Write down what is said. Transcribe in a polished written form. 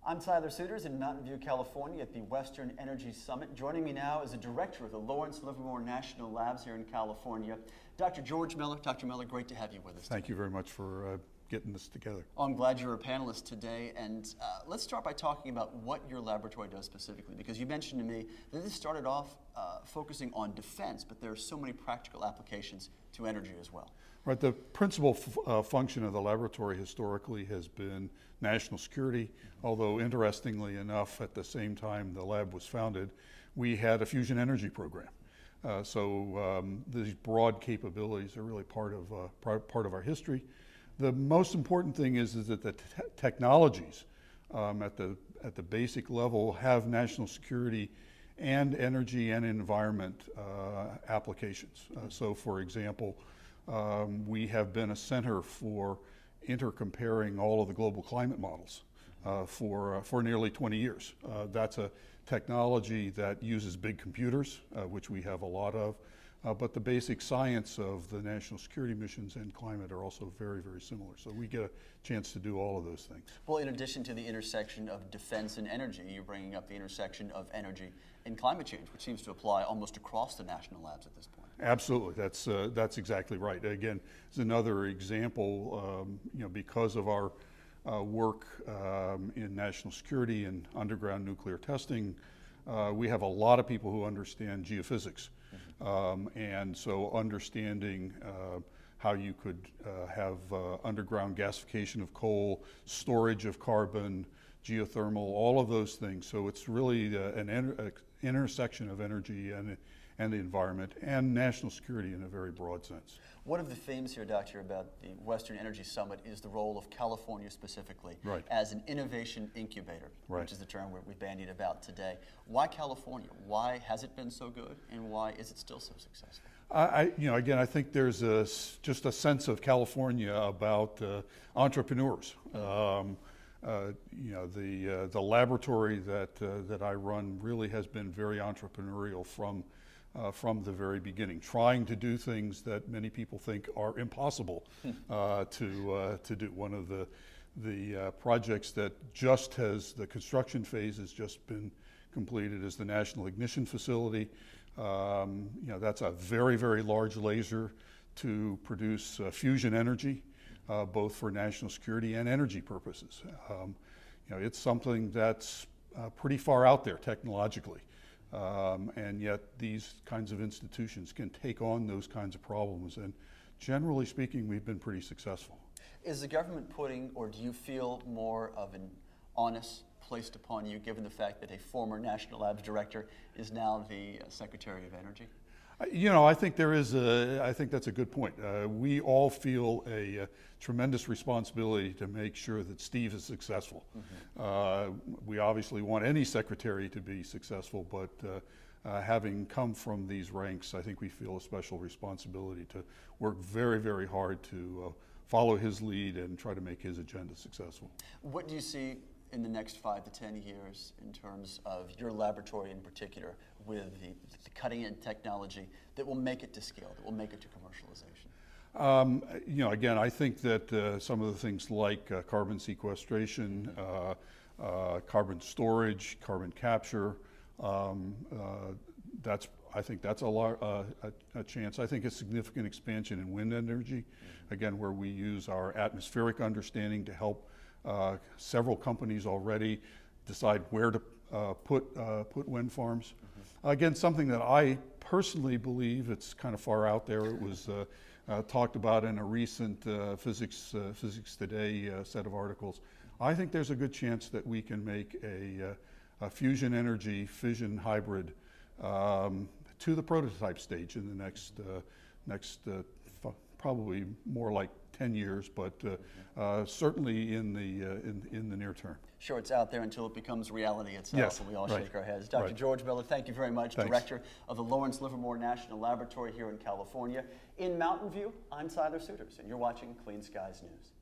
I'm Tyler Suiters in Mountain View, California at the Western Energy Summit. Joining me now is the director of the Lawrence Livermore National Labs here in California, Dr. George Miller. Dr. Miller, great to have you with us today. Thank you very much for getting this together. Oh, I'm glad you're a panelist today, and let's start by talking about what your laboratory does specifically, because you mentioned to me that this started off focusing on defense, but there are so many practical applications to energy as well. Right, the principal function of the laboratory historically has been national security, although interestingly enough, at the same time the lab was founded, we had a fusion energy program. So these broad capabilities are really part of our history. The most important thing is that the technologies at the basic level have national security and energy and environment applications. So for example, we have been a center for intercomparing all of the global climate models for nearly 20 years. That's a technology that uses big computers, which we have a lot of, but the basic science of the national security missions and climate are also very, very similar. So we get a chance to do all of those things. Well, in addition to the intersection of defense and energy, you're bringing up the intersection of energy and climate change, which seems to apply almost across the national labs at this point. Absolutely, that's exactly right. Again, it's another example, because of our work in national security and underground nuclear testing, we have a lot of people who understand geophysics. And so understanding how you could have underground gasification of coal, storage of carbon, geothermal, all of those things. So it's really an intersection of energy and the environment and national security in a very broad sense. One of the themes here, Doctor, about the Western Energy Summit is the role of California specifically as an innovation incubator, which is the term we've bandied about today. Why California? Why has it been so good, and why is it still so successful? Again, I think there's just a sense of California about entrepreneurs. The laboratory that I run really has been very entrepreneurial from the very beginning, trying to do things that many people think are impossible to do. One of the projects that just the construction phase has just been completed is the National Ignition Facility. That's a very, very large laser to produce fusion energy, both for national security and energy purposes. It's something that's pretty far out there technologically. And yet these kinds of institutions can take on those kinds of problems, and generally speaking, we've been pretty successful. Is the government putting, or do you feel more of an onus placed upon you, given the fact that a former National Labs director is now the Secretary of Energy? I think I think that's a good point. We all feel a tremendous responsibility to make sure that Steve is successful. We obviously want any secretary to be successful, but having come from these ranks, I think we feel a special responsibility to work very, very hard to follow his lead and try to make his agenda successful. What do you see in the next 5 to 10 years in terms of your laboratory in particular with the cutting-edge technology that will make it to scale, that will make it to commercialization? Again, I think that some of the things like carbon sequestration, carbon storage, carbon capture, I think that's a chance. I think a significant expansion in wind energy, again, where we use our atmospheric understanding to help several companies already decide where to put wind farms. Again, something that I personally believe, it's kind of far out there. It was talked about in a recent Physics Today set of articles. I think there's a good chance that we can make a fusion energy, fission hybrid to the prototype stage in the next probably more like 10 years, but certainly in the near term. Sure, it's out there until it becomes reality itself, and we all shake our heads. Dr. George Miller, thank you very much. Thanks. Director of the Lawrence Livermore National Laboratory here in California. In Mountain View, I'm Tyler Suiters, and you're watching Clean Skies News.